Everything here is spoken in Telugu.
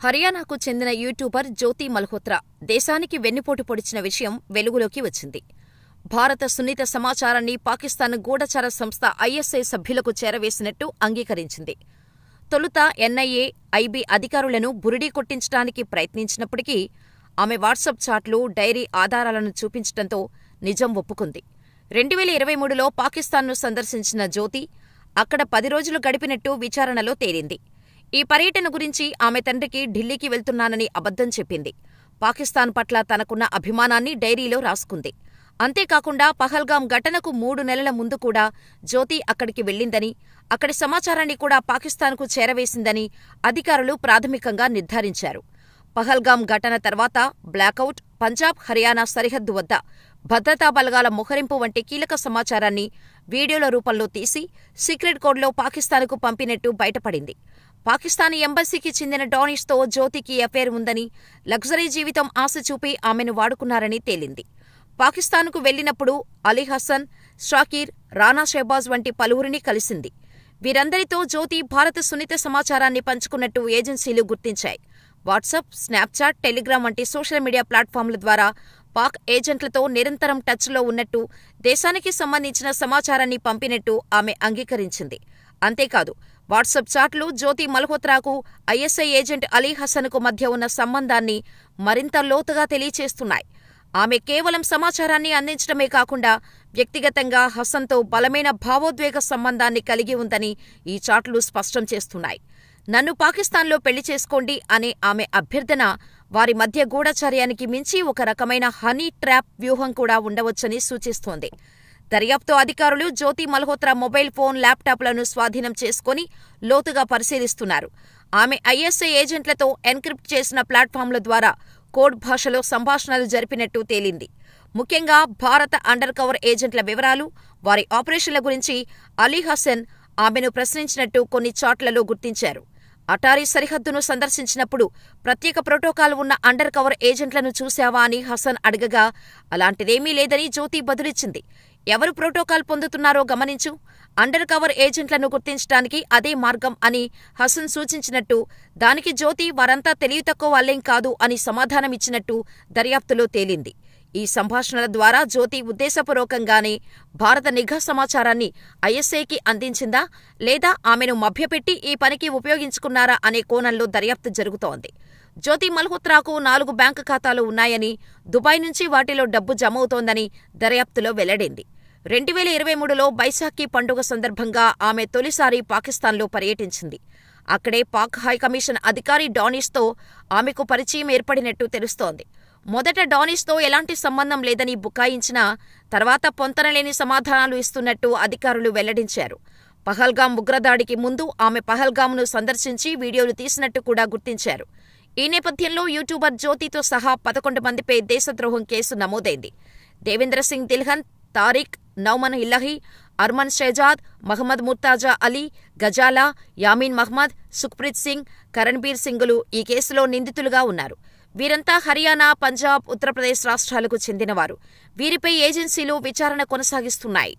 హర్యానాకు చెందిన యూట్యూబర్ జ్యోతి మల్హోత్రా దేశానికి వెన్నుపోటు పొడిచిన విషయం వెలుగులోకి వచ్చింది. భారత సున్నిత సమాచారాన్ని పాకిస్తాన్ గూఢచర సంస్థ ఐఎస్ఐ సభ్యులకు చేరవేసినట్టు అంగీకరించింది. తొలుత ఎన్ఐఏ, ఐబీ అధికారులను బురిడీ కొట్టించడానికి ప్రయత్నించినప్పటికీ ఆమె వాట్సాప్ చాట్లు, డైరీ ఆధారాలను చూపించటంతో నిజం ఒప్పుకుంది. 2023లో పాకిస్తాన్ను సందర్శించిన జ్యోతి అక్కడ 10 రోజులు గడిపినట్టు విచారణలో తేలింది. ఈ పర్యటన గురించి ఆమె తండ్రికి ఢిల్లీకి వెళ్తున్నానని అబద్ధం చెప్పింది. పాకిస్తాన్ పట్ల తనకున్న అభిమానాన్ని డైరీలో రాసుకుంది. అంతేకాకుండా పహల్గాం ఘటనకు 3 నెలల ముందు కూడా జ్యోతి అక్కడికి వెళ్లిందని, అక్కడి సమాచారాన్ని కూడా పాకిస్తాన్కు చేరవేసిందని అధికారులు ప్రాథమికంగా నిర్ధారించారు. పహల్గాం ఘటన తర్వాత బ్లాకౌట్, పంజాబ్, హర్యానా సరిహద్దు వద్ద భద్రతా బలగాల మోహరింపు వంటి కీలక సమాచారాన్ని వీడియోల రూపంలో తీసి సీక్రెట్ కోడ్లో పాకిస్తాన్కు పంపినట్టు బయటపడింది. పాకిస్తానీ ఎంబసీకి చెందిన డానిష్తో జ్యోతికి అఫైర్ ఉందని, లగ్జరీ జీవితం ఆశ చూపి ఆమెను వాడుకున్నారని తేలింది. పాకిస్తాన్కు వెళ్లినప్పుడు అలీ హసన్, షాకీర్, రానా షెహబాజ్ వంటి పలువురిని కలిసింది. వీరందరితో జ్యోతి భారత సున్నిత సమాచారాన్ని పంచుకున్నట్టు ఏజెన్సీలు గుర్తించాయి. వాట్సాప్, స్నాప్చాట్, టెలిగ్రామ్ వంటి సోషల్ మీడియా ప్లాట్ఫామ్ల ద్వారా పాక్ ఏజెంట్లతో నిరంతరం టచ్లో ఉన్నట్టు, దేశానికి సంబంధించిన సమాచారాన్ని పంపినట్టు ఆమె అంగీకరించింది. అంతేకాదు, వాట్సాప్ చాట్లు జ్యోతి మల్హోత్రాకు, ఐఎస్ఐ ఏజెంట్ అలీ హసన్కు మధ్య ఉన్న సంబంధాన్ని మరింత లోతుగా తెలియచేస్తున్నాయి. ఆమె కేవలం సమాచారాన్ని అందించడమే కాకుండా వ్యక్తిగతంగా హసన్తో బలమైన భావోద్వేగ సంబంధాన్ని కలిగి ఉందని ఈ చాట్లు స్పష్టం చేస్తున్నాయి. నన్ను పాకిస్తాన్లో పెళ్లి చేసుకోండి అనే ఆమె అభ్యర్థన వారి మధ్య గూఢచర్యానికి మించి ఒక రకమైన హనీ ట్రాప్ వ్యూహం కూడా ఉండవచ్చని సూచిస్తోంది. దర్యాప్తు అధికారులు జ్యోతి మల్హోత్రా మొబైల్ ఫోన్, ల్యాప్టాప్లను స్వాధీనం చేసుకుని లోతుగా పరిశీలిస్తున్నారు. ఆమె ఐఎస్ఐ ఏజెంట్లతో ఎన్క్రిప్ట్ చేసిన ప్లాట్ఫామ్ల ద్వారా కోడ్ భాషలో సంభాషణలు జరిపినట్టు తేలింది. ముఖ్యంగా భారత అండర్ కవర్ ఏజెంట్ల వివరాలు, వారి ఆపరేషన్ల గురించి అలీ హసన్ ఆమెను ప్రశ్నించినట్టు కొన్ని చాట్లలో గుర్తించారు. అటారీ సరిహద్దును సందర్శించినప్పుడు ప్రత్యేక ప్రోటోకాల్ ఉన్న అండర్ కవర్ ఏజెంట్లను చూశావా అని హసన్ అడగగా, అలాంటిదేమీ లేదని జ్యోతి బదులిచ్చింది. ఎవరు ప్రోటోకాల్ పొందుతున్నారో గమనించు, అండర్ కవర్ ఏజెంట్లను గుర్తించడానికి అదే మార్గం అని హసన్ సూచించినట్టు, దానికి జ్యోతి వారంతా తెలివితక్కువ వాళ్లేం కాదు అని సమాధానమిచ్చినట్టు దర్యాప్తులో తేలింది. ఈ సంభాషణల ద్వారా జ్యోతి ఉద్దేశపూర్వకంగానే భారత నిఘా సమాచారాన్ని ఐఎస్ఐకి అందించిందా, లేదా ఆమెను మభ్యపెట్టి ఈ పనికి ఉపయోగించుకున్నారా అనే కోణంలో దర్యాప్తు జరుగుతోంది. జ్యోతి మల్హోత్రాకు 4 బ్యాంకు ఖాతాలు ఉన్నాయని, దుబాయ్ నుంచి వాటిలో డబ్బు జమవుతోందని దర్యాప్తులో వెల్లడైంది. 2023లో బైశాఖీ పండుగ సందర్భంగా ఆమె తొలిసారి పాకిస్తాన్లో పర్యటించింది. అక్కడే పాక్ హైకమిషన్ అధికారి డానిష్తో ఆమెకు పరిచయం ఏర్పడినట్టు తెలుస్తోంది. మొదట డానిష్తో ఎలాంటి సంబంధం లేదని బుకాయించినా తర్వాత పొంతనలేని సమాధానాలు ఇస్తున్నట్టు అధికారులు వెల్లడించారు. పహల్గాం ఉగ్రదాడికి ముందు ఆమె పహల్గాంను సందర్శించి వీడియోలు తీసినట్టు కూడా గుర్తించారు. ఈ నేపథ్యంలో యూట్యూబర్ జ్యోతితో సహా 11 మందిపై దేశద్రోహం కేసు నమోదైంది. దేవేంద్ర సింగ్ దిల్హన్, తారిక్, నౌమన్ ఇల్లహి, అర్మన్ షెజాద్, మహమ్మద్ ముర్తాజా అలీ, గజాలా, యామీన్ మహ్మద్, సుఖ్ప్రీత్ సింగ్, కరణ్బీర్ సింగులు ఈ కేసులో నిందితులుగా ఉన్నారు. వీరంతా హర్యానా, పంజాబ్, ఉత్తరప్రదేశ్ రాష్ట్రాలకు చెందినవారు. వీరిపై ఏజెన్సీలు విచారణ కొనసాగిస్తున్నాయి.